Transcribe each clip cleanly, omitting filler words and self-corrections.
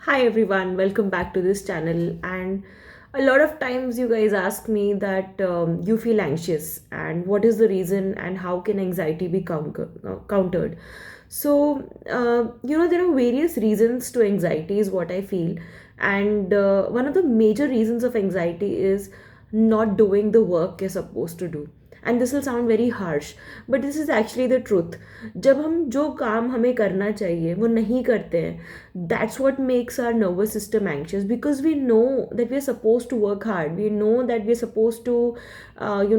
Hi everyone, welcome back to this channel. And a lot of times you guys ask me that you feel anxious and what is the reason and how can anxiety be countered. There are various reasons to anxiety, is what I feel. And one of the major reasons of anxiety is not doing the work you're supposed to do. And this will sound very harsh, but this is actually the truth. जब हम जो काम हमें करना चाहिए वो नहीं करते हैं, that's what makes our nervous system anxious, because we know that we are supposed to work hard. We know that we are supposed to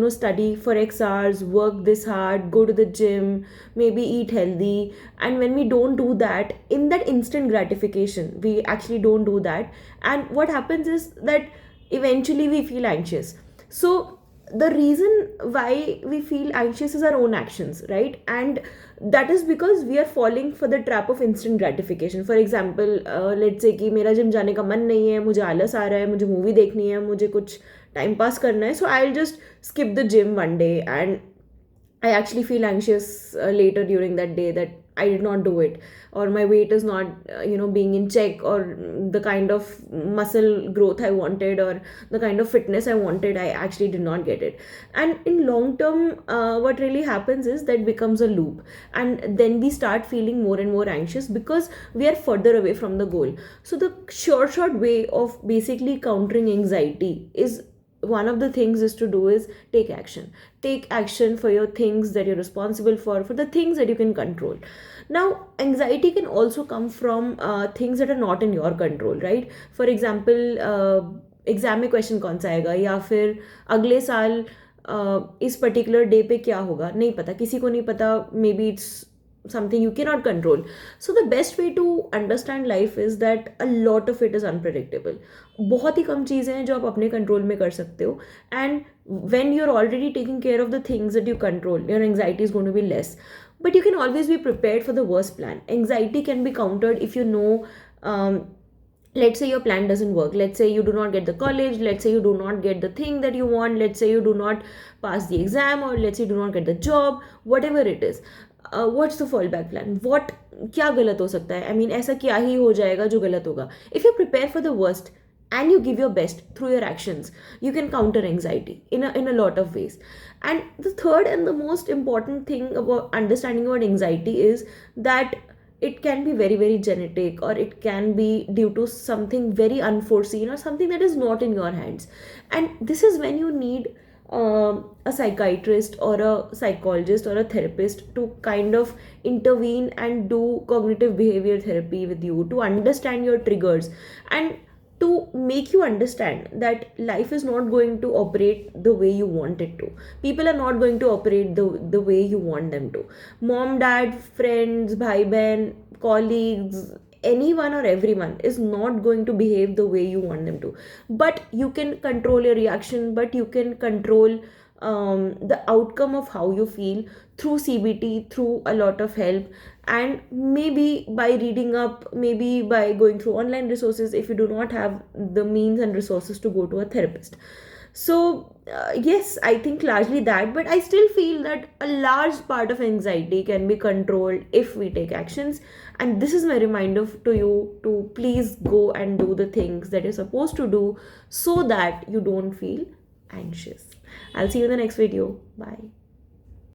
study for x hours, work this hard, go to the gym, maybe eat healthy. And when we don't do that, in that instant gratification, we actually don't do that, and what happens is that eventually we feel anxious. So the reason why we feel anxious is our own actions, right? And that is because we are falling for the trap of instant gratification. For example, let's say कि मेरा gym जाने का मन नहीं है, मुझे आलस आ रहा है, मुझे मूवी देखनी है, मुझे कुछ टाइम पास करना है, so I'll just skip the gym one day, and I actually feel anxious later during that day that I did not do it, or my weight is not, being in check, or the kind of muscle growth I wanted, or the kind of fitness I wanted, I actually did not get it. And in long term, what really happens is that becomes a loop, and then we start feeling more and more anxious because we are further away from the goal. So the short way of basically countering anxiety is, one of the things is to do is take action for your things that you're responsible for the things that you can control. Now anxiety can also come from things that are not in your control, right? For example, exam में question कौन सा आएगा, या फिर अगले साल इस particular day पे क्या होगा, नहीं पता, किसी को नहीं पता. May be it's something you cannot control. So the best way to understand life is that a lot of it is unpredictable. बहुत ही कम चीज़ें हैं जो आप अपने कंट्रोल में कर सकते हो. And when you're already taking care of the things that you control, your anxiety is going to be less. But you can always be prepared for the worst plan. Anxiety can be countered if you know, let's say your plan doesn't work. Let's say you do not get the college, let's say you do not get the thing that you want, let's say you do not pass the exam, or let's say you do not get the job, whatever it is. What's the fallback plan? What, क्या गलत हो सकता है? I mean, ऐसा क्या ही हो जाएगा जो गलत होगा? If you prepare for the worst and you give your best through your actions, you can counter anxiety in a lot of ways. And the third and the most important thing about understanding about anxiety is that it can be very very genetic, or it can be due to something very unforeseen, or something that is not in your hands. And this is when you need a psychiatrist or a psychologist or a therapist to kind of intervene and do cognitive behavior therapy with you, to understand your triggers, and to make you understand that life is not going to operate the way you want it to. People are not going to operate the way you want them to. Mom, dad, friends, bhai bain, colleagues, anyone or everyone is not going to behave the way you want them to. But you can control your reaction, but you can control the outcome of how you feel through CBT, through a lot of help, and maybe by reading up, maybe by going through online resources if you do not have the means and resources to go to a therapist. So yes, I think largely that, but I still feel that a large part of anxiety can be controlled if we take actions. And this is my reminder to you to please go and do the things that you're supposed to do, so that you don't feel anxious. I'll see you in the next video. Bye.